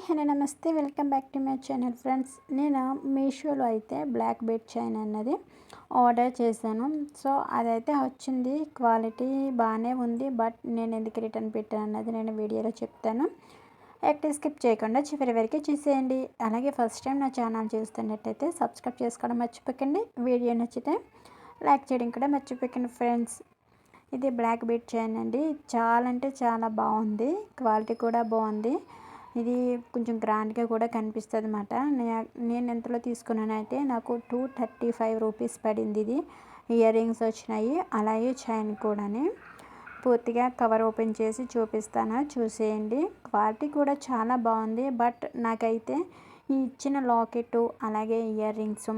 Hello నమస్తే welcome back to my channel friends. నేను మీషోలో అయితే బ్లాక్ బెడ్ చైన్ అన్నది ఆర్డర్ చేశాను. సో అదైతే వచ్చింది, క్వాలిటీ బాగానే ఉంది. బట్ నేను ఎందుకు రిటర్న్ పెట్టాను అన్నది నేను వీడియోలో చెప్తాను. ఎక్కడ స్కిప్ చేయకుండా చివరి వరకు చూసేయండి. అలాగే ఫస్ట్ టైం నా ఛానల్ చూస్తున్నట్టయితే సబ్స్క్రైబ్ చేసుకోవడం మర్చిపోకండి. వీడియో నచ్చితే లైక్ చేయడం కూడా మర్చిపోకండి ఫ్రెండ్స్. ఇది బ్లాక్ బెడ్ చైన్ అండి. చాలా అంటే చాలా బాగుంది, క్వాలిటీ కూడా బాగుంది. ఇది కొంచెం గ్రాండ్గా కూడా కనిపిస్తుంది అన్నమాట. నేను ఎంతలో తీసుకున్నానైతే నాకు 235 రూపీస్ పడింది. ఇది ఇయర్ రింగ్స్ వచ్చినాయి, అలాగే చైన్ కూడా. పూర్తిగా కవర్ ఓపెన్ చేసి చూపిస్తాను, చూసేయండి. క్వాలిటీ కూడా చాలా బాగుంది. బట్ నాకైతే ఈ ఇచ్చిన లాకెట్ అలాగే ఇయర్ రింగ్స్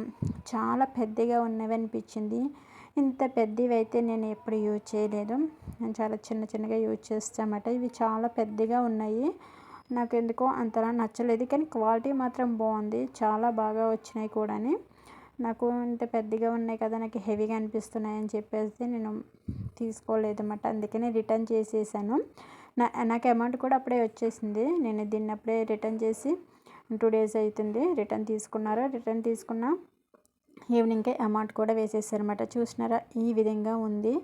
చాలా పెద్దగా ఉన్నవి అనిపించింది. ఇంత పెద్దవి అయితే నేను ఎప్పుడు యూజ్ చేయలేదు. నేను చాలా చిన్నగా యూజ్ చేస్తామట. ఇవి చాలా పెద్దగా ఉన్నాయి. నాకు ఎందుకో అంతలా నచ్చలేదు, కానీ క్వాలిటీ మాత్రం బాగుంది. చాలా బాగా వచ్చినాయి కూడా. నాకు ఇంత పెద్దగా ఉన్నాయి కదా, నాకు హెవీగా అనిపిస్తున్నాయి అని చెప్పేసి నేను తీసుకోలేదు అన్నమాట. అందుకని రిటర్న్ చేసేసాను. నాకు అమౌంట్ కూడా అప్పుడే వచ్చేసింది. నేను దీన్ని అప్పుడే రిటర్న్ చేసి 2 డేస్ అవుతుంది. రిటర్న్ తీసుకున్న ఈవినింగ్కే అమౌంట్ కూడా వేసేసారన్నమాట. చూసినారా, ఈ విధంగా ఉంది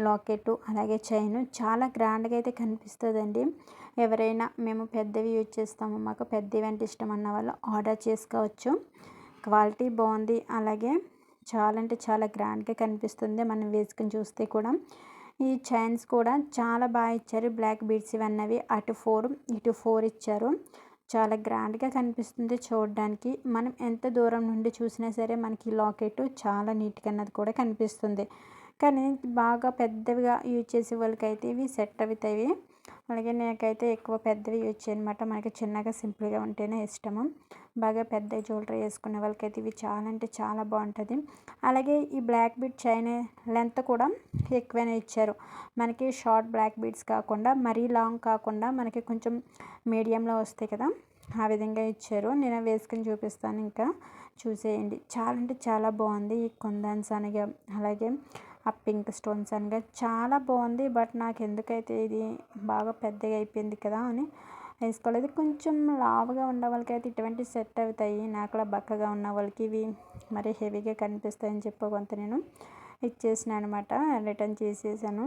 లాకెట్ అలాగే చైన్. చాలా గ్రాండ్గా అయితే కనిపిస్తుందండి. ఎవరైనా మేము పెద్దవి యూజ్ చేస్తాము, మాకు పెద్దవి అంటే ఇష్టం అన్న వాళ్ళు ఆర్డర్ చేసుకోవచ్చు. క్వాలిటీ బాగుంది, అలాగే చాలా అంటే చాలా గ్రాండ్గా కనిపిస్తుంది మనం వేసుకుని చూస్తే కూడా. ఈ చైన్స్ కూడా చాలా బాగా ఇచ్చారు. బ్లాక్ బీడ్స్ ఇవన్నవి అటు 4 ఇటు 4 ఇచ్చారు. చాలా గ్రాండ్గా కనిపిస్తుంది చూడడానికి. మనం ఎంత దూరం నుండి చూసినా సరే మనకి లాకెట్ చాలా నీట్గా అన్నది కూడా కనిపిస్తుంది. కానీ బాగా పెద్దవిగా యూజ్ చేసే వాళ్ళకైతే ఇవి సెట్ అవుతాయి. అలాగే నాకైతే ఎక్కువ పెద్దవి యూజ్ చేయనమాట. మనకి చిన్నగా సింపుల్గా ఉంటేనే ఇష్టము. బాగా పెద్ద జ్యువెలరీ వేసుకునే వాళ్ళకైతే ఇవి చాలా అంటే చాలా బాగుంటుంది. అలాగే ఈ బ్లాక్ బీడ్ చైన్ లెంత్ కూడా ఎక్కువనే ఇచ్చారు. మనకి షార్ట్ బ్లాక్ బీడ్స్ కాకుండా మరీ లాంగ్ కాకుండా మనకి కొంచెం మీడియంలో వస్తాయి కదా, ఆ విధంగా ఇచ్చారు. నేను వేసుకుని చూపిస్తాను, ఇంకా చూసేయండి. చాలా అంటే చాలా బాగుంది. ఈ కుందన్స్ అనగా అలాగే ఆ పింక్ స్టోన్స్ అనగా చాలా బాగుంది. బట్ నాకు ఎందుకైతే ఇది బాగా పెద్దగా అయిపోయింది కదా అని వేసుకోలేదు. కొంచెం లావుగా ఉన్న వాళ్ళకైతే ఇటువంటి సెట్ అవుతాయి. నాకు కూడా బక్కగా ఉన్న వాళ్ళకి ఇవి మరి హెవీగా కనిపిస్తాయని చెప్పి కొంత నేను ఇచ్చేసాను అనమాట. రిటర్న్ చేసేసాను.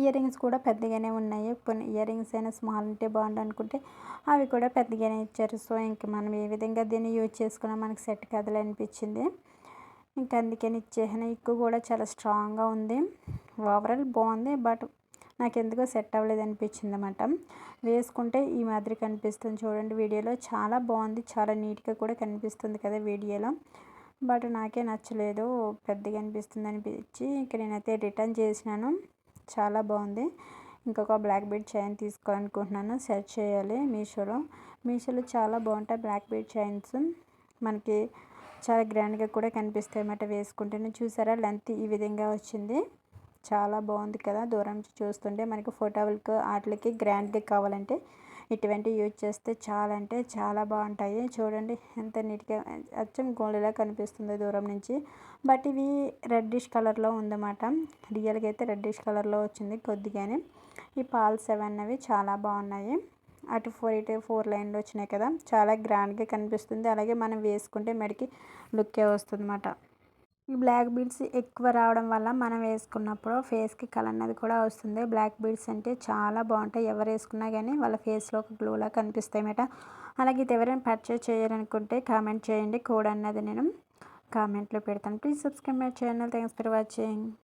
ఇయర్ రింగ్స్ కూడా పెద్దగానే ఉన్నాయి. కొన్ని ఇయర్ రింగ్స్ అయినా స్మాల్ ఉంటే బాగుండు అనుకుంటే అవి కూడా పెద్దగానే ఇచ్చారు. సో ఇంక మనం ఏ విధంగా దీన్ని యూజ్ చేసుకున్నా మనకి సెట్ కదలే అనిపించింది. ఇంకా అందుకని ఇచ్చేసాను. ఇక్కు కూడా చాలా స్ట్రాంగ్గా ఉంది. ఓవరాల్ బాగుంది, బట్ నాకు ఎందుకో సెట్ అవ్వలేదు అనిపించింది అన్నమాట. వేసుకుంటే ఈ మాదిరి కనిపిస్తుంది చూడండి వీడియోలో. చాలా బాగుంది, చాలా నీట్గా కూడా కనిపిస్తుంది కదా వీడియోలో. బట్ నాకే నచ్చలేదు, పెద్దగా అనిపిస్తుంది అనిపించి ఇక నేనైతే రిటర్న్ చేసినాను. చాలా బాగుంది. ఇంకొక బ్లాక్ బీడ్ చైన్ తీసుకోవాలనుకుంటున్నాను. సెర్చ్ చేయాలి మీషోలో చాలా బాగుంటాయి బ్లాక్ బీడ్ చైన్స్. మనకి చాలా గ్రాండ్గా కూడా కనిపిస్తాయి అన్నమాట వేసుకుంటేనే. చూసారా, లెంత్ ఈ విధంగా వచ్చింది. చాలా బాగుంది కదా. దూరం నుంచి చూస్తుంటే మనకి ఫోటోలకు వాటికి గ్రాండ్గా కావాలంటే ఇటువంటి యూజ్ చేస్తే చాలా అంటే చాలా బాగుంటాయి. చూడండి ఎంత నీట్గా అచ్చం గోల్డ్లా కనిపిస్తుంది దూరం నుంచి. బట్ ఇవి రెడ్డిష్ కలర్లో ఉందన్నమాట. రియల్గా అయితే రెడ్డిష్ కలర్లో వచ్చింది కొద్దిగానే. ఈ పాల్స్ అవన్నవి చాలా బాగున్నాయి. అటు 4 ఇటు 4 లైన్లు వచ్చినాయి కదా, చాలా గ్రాండ్గా కనిపిస్తుంది. అలాగే మనం వేసుకుంటే మెడకి లుక్కే వస్తుంది అన్నమాట. ఈ బ్లాక్ బీడ్స్ ఎక్కువ రావడం వల్ల మనం వేసుకున్నప్పుడు ఫేస్కి కలర్ అన్నది కూడా వస్తుంది. బ్లాక్ బీడ్స్ అంటే చాలా బాగుంటాయి. ఎవరు వేసుకున్నా కానీ వాళ్ళ ఫేస్లో ఒక గ్లోలా కనిపిస్తాయి అన్నమాట. అలాగే ఇది ఎవరైనా పర్చేస్ చేయాలనుకుంటే కామెంట్ చేయండి. కోడ్ అన్నది నేను కామెంట్లో పెడతాను. Please subscribe my channel. Thanks for watching.